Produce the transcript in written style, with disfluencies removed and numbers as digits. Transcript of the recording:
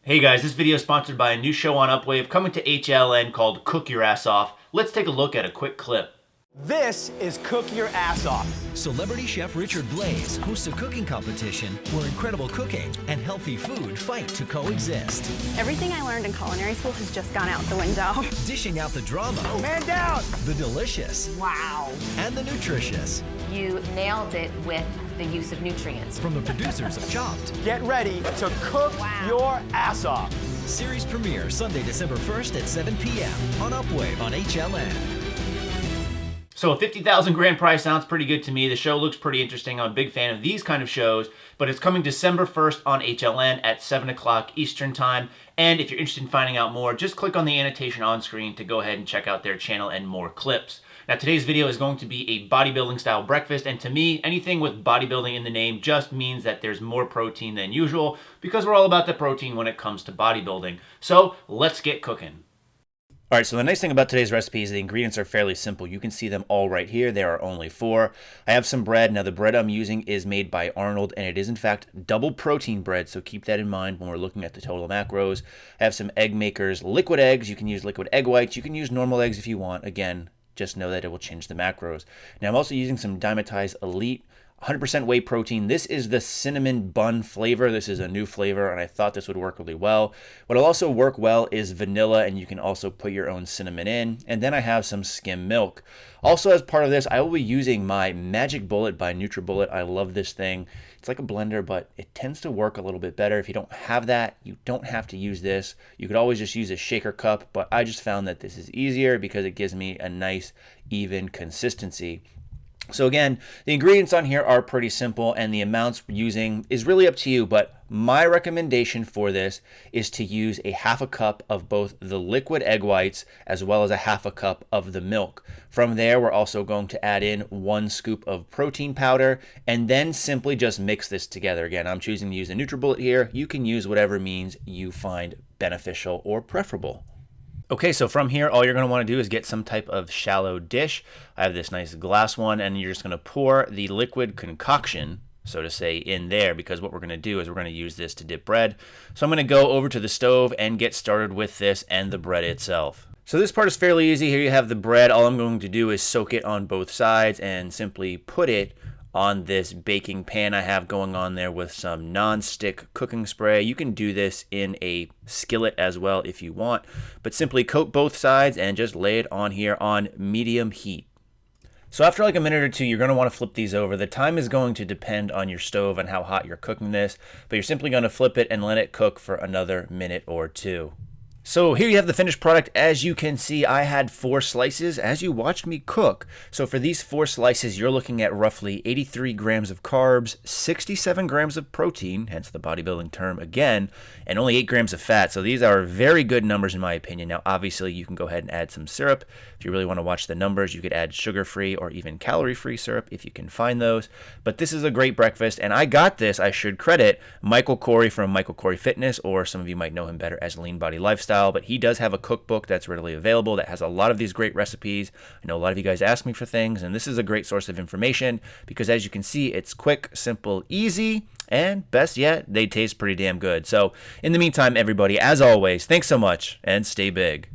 Hey guys, this video is sponsored by a new show on Upwave coming to HLN called Cook Your Ass Off. Let's take a look at a quick clip. This is Cook Your Ass Off. Celebrity chef Richard Blais hosts a cooking competition where incredible cooking and healthy food fight to coexist. Everything I learned in culinary school has just gone out the window. Dishing out the drama, Man down! the delicious, Wow. and the nutritious. You nailed it with the use of nutrients. From the producers of Chopped. Get ready to cook your ass off. Series premiere Sunday, December 1st at 7 p.m. on Upwave on HLN. So a 50,000 grand prize sounds pretty good to me. The show looks pretty interesting. I'm a big fan of these kind of shows, but it's coming December 1st on HLN at 7 o'clock Eastern time. And if you're interested in finding out more, just click on the annotation on screen to go ahead and check out their channel and more clips. Now today's video is going to be a bodybuilding style breakfast, and to me, anything with bodybuilding in the name just means that there's more protein than usual, because we're all about the protein when it comes to bodybuilding. So let's get cooking. All right, so the nice thing about today's recipe is the ingredients are fairly simple. You can see them all right here. There are only 4. I have some bread. Now, the bread I'm using is made by Arnold, and it is, in fact, double protein bread, so keep that in mind when we're looking at the total macros. I have some Egg Makers liquid eggs. You can use liquid egg whites. You can use normal eggs if you want. Again, just know that it will change the macros. Now, I'm also using some Dymatize Elite 100% whey protein. This is the cinnamon bun flavor. This is a new flavor, and I thought this would work really well. What'll also work well is vanilla, and you can also put your own cinnamon in. And then I have some skim milk. Also, as part of this, I will be using my Magic Bullet by NutriBullet. I love this thing. It's like a blender, but it tends to work a little bit better. If you don't have that, you don't have to use this. You could always just use a shaker cup, but I just found that this is easier because it gives me a nice, even consistency. So again, the ingredients on here are pretty simple, and the amounts we're using is really up to you, but my recommendation for this is to use a half a cup of both the liquid egg whites as well as a half a cup of the milk. From there, we're also going to add in 1 scoop of protein powder and then simply just mix this together. Again, I'm choosing to use a NutriBullet here. You can use whatever means you find beneficial or preferable. Okay, so from here, all you're going to want to do is get some type of shallow dish. I have this nice glass one, and you're just going to pour the liquid concoction, so to say, in there, because what we're going to do is we're going to use this to dip bread. So I'm going to go over to the stove and get started with this and the bread itself. So this part is fairly easy. Here you have the bread. All I'm going to do is soak it on both sides and simply put it on this baking pan I have going on there with some non-stick cooking spray. You can do this in a skillet as well if you want, but simply coat both sides and just lay it on here on medium heat. So after like a minute or two, you're going to want to flip these over. The time is going to depend on your stove and how hot you're cooking this, but you're simply going to flip it and let it cook for another minute or 2. So here you have the finished product. As you can see, I had 4 slices as you watched me cook. So for these 4 slices, you're looking at roughly 83 grams of carbs, 67 grams of protein, hence the bodybuilding term again, and only 8 grams of fat. So these are very good numbers in my opinion. Now, obviously, you can go ahead and add some syrup. If you really want to watch the numbers, you could add sugar-free or even calorie-free syrup if you can find those. But this is a great breakfast, and I got this, I should credit, Michael Corey from Michael Corey Fitness, or some of you might know him better as Lean Body Lifestyle. But he does have a cookbook that's readily available that has a lot of these great recipes. I know a lot of you guys ask me for things, and this is a great source of information because, as you can see, it's quick, simple, easy, and best yet, they taste pretty damn good. So in the meantime, everybody, as always, thanks so much and stay big.